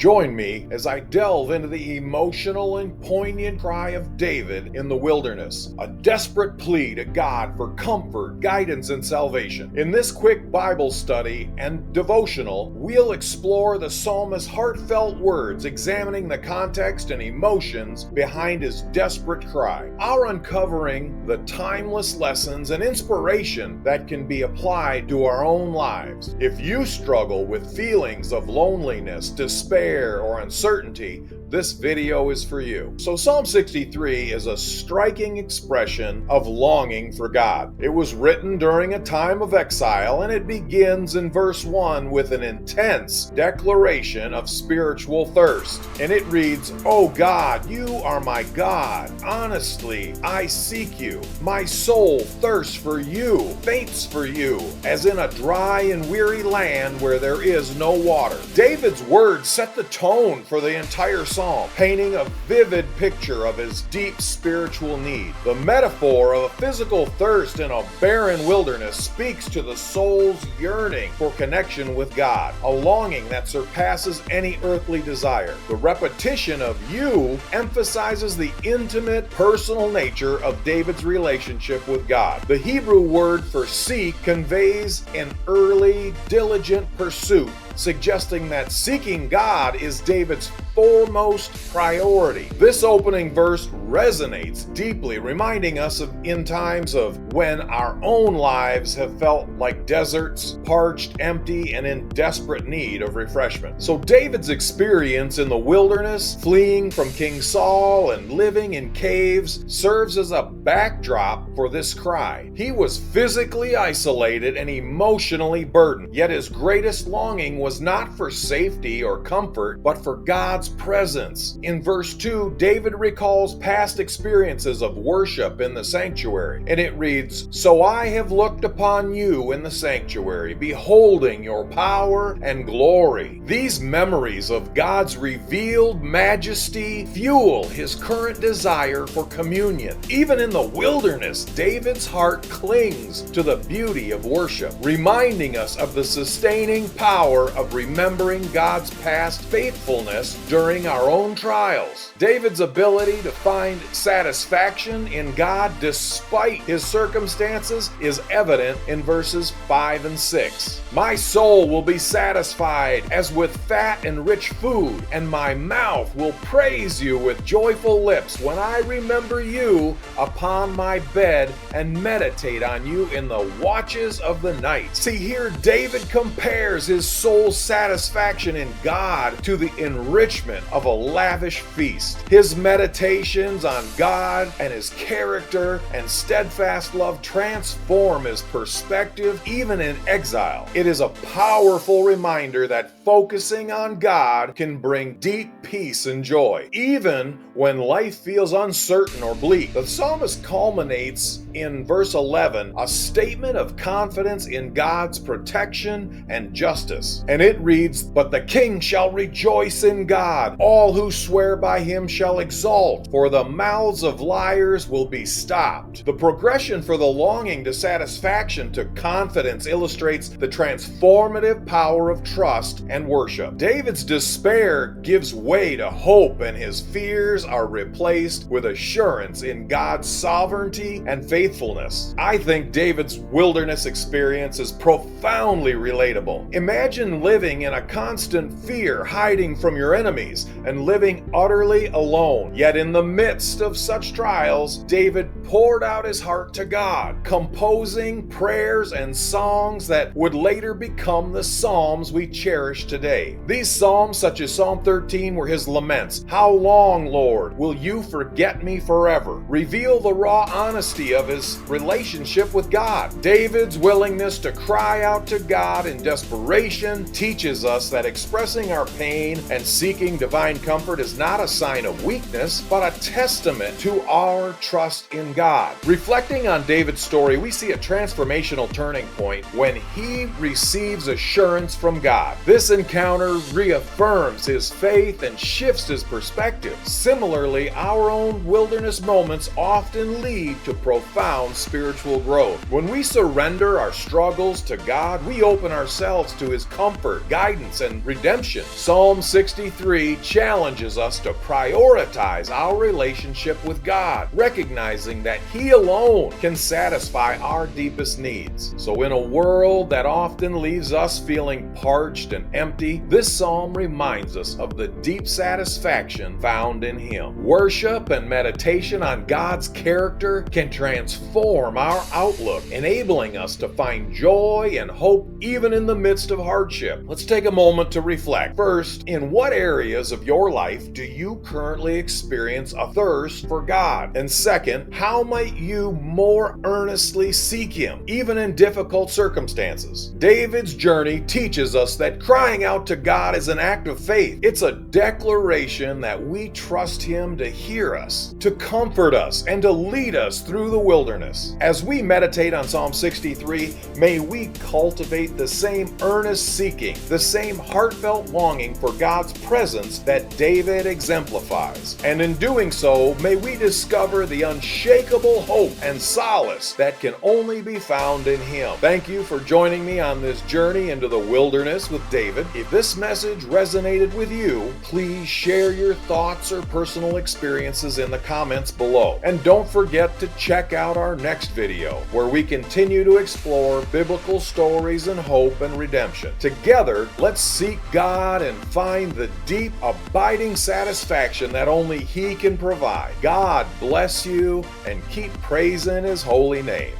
Join me as I delve into the emotional and poignant cry of David in the wilderness, a desperate plea to God for comfort, guidance, and salvation. In this quick Bible study and devotional, we'll explore the psalmist's heartfelt words, examining the context and emotions behind his desperate cry. Our uncovering the timeless lessons and inspiration that can be applied to our own lives. If you struggle with feelings of loneliness, despair, or uncertainty, this video is for you. So Psalm 63 is a striking expression of longing for God. It was written during a time of exile, and it begins in verse 1 with an intense declaration of spiritual thirst. And it reads, "O God, you are my God. Honestly, I seek you. My soul thirsts for you, faints for you, as in a dry and weary land where there is no water." David's words set the tone for the entire psalm, painting a vivid picture of his deep spiritual need. The metaphor of a physical thirst in a barren wilderness speaks to the soul's yearning for connection with God, a longing that surpasses any earthly desire. The repetition of "you" emphasizes the intimate, personal nature of David's relationship with God. The Hebrew word for seek conveys an early, diligent pursuit, suggesting that seeking God is David's foremost priority. This opening verse resonates deeply, reminding us of in times of when our own lives have felt like deserts, parched, empty, and in desperate need of refreshment. So David's experience in the wilderness, fleeing from King Saul and living in caves, serves as a backdrop for this cry. He was physically isolated and emotionally burdened, yet his greatest longing was not for safety or comfort, but for God's presence. In verse 2, David recalls past experiences of worship in the sanctuary, and it reads, "So I have looked upon you in the sanctuary, beholding your power and glory." These memories of God's revealed majesty fuel his current desire for communion. Even in the wilderness, David's heart clings to the beauty of worship, reminding us of the sustaining power of remembering God's past faithfulness during our own trials. David's ability to find satisfaction in God despite his circumstances is evident in verses 5 and 6. "My soul will be satisfied as with fat and rich food, and my mouth will praise you with joyful lips when I remember you upon my bed and meditate on you in the watches of the night." See, here David compares his soul's satisfaction in God to the enrichment of a lavish feast. His meditations on God and his character and steadfast love transform his perspective even in exile. It is a powerful reminder that focusing on God can bring deep peace and joy, even when life feels uncertain or bleak. The psalmist culminates in verse 11, a statement of confidence in God's protection and justice. And it reads, "But the king shall rejoice in God. All who swear by him shall exult, for the mouths of liars will be stopped." The progression for the longing to satisfaction to confidence illustrates the transformative power of trust and worship. David's despair gives way to hope, and his fears are replaced with assurance in God's sovereignty and faithfulness. I think David's wilderness experience is profoundly relatable. Imagine living in a constant fear, hiding from your enemies, and living utterly alone. Yet in the midst of such trials, David poured out his heart to God, composing prayers and songs that would later become the psalms we cherish today. These psalms, such as Psalm 13, were his laments. "How long, Lord, will you forget me forever?" reveal the raw honesty of his relationship with God. David's willingness to cry out to God in desperation teaches us that expressing our pain and seeking seeking divine comfort is not a sign of weakness, but a testament to our trust in God. Reflecting on David's story, we see a transformational turning point when he receives assurance from God. This encounter reaffirms his faith and shifts his perspective. Similarly, our own wilderness moments often lead to profound spiritual growth. When we surrender our struggles to God, we open ourselves to his comfort, guidance, and redemption. Psalm 63 challenges us to prioritize our relationship with God, recognizing that he alone can satisfy our deepest needs. So in a world that often leaves us feeling parched and empty, this psalm reminds us of the deep satisfaction found in him. Worship and meditation on God's character can transform our outlook, enabling us to find joy and hope even in the midst of hardship. Let's take a moment to reflect. First, in what areas of your life do you currently experience a thirst for God? And second, how might you more earnestly seek him, even in difficult circumstances? David's journey teaches us that crying out to God is an act of faith. It's a declaration that we trust him to hear us, to comfort us, and to lead us through the wilderness. As we meditate on Psalm 63, may we cultivate the same earnest seeking, the same heartfelt longing for God's presence that David exemplifies. And in doing so, may we discover the unshakable hope and solace that can only be found in him. Thank you for joining me on this journey into the wilderness with David. If this message resonated with you, please share your thoughts or personal experiences in the comments below. And don't forget to check out our next video, where we continue to explore biblical stories and hope and redemption. Together, let's seek God and find the deep, abiding satisfaction that only he can provide. God bless you, and keep praising his holy name.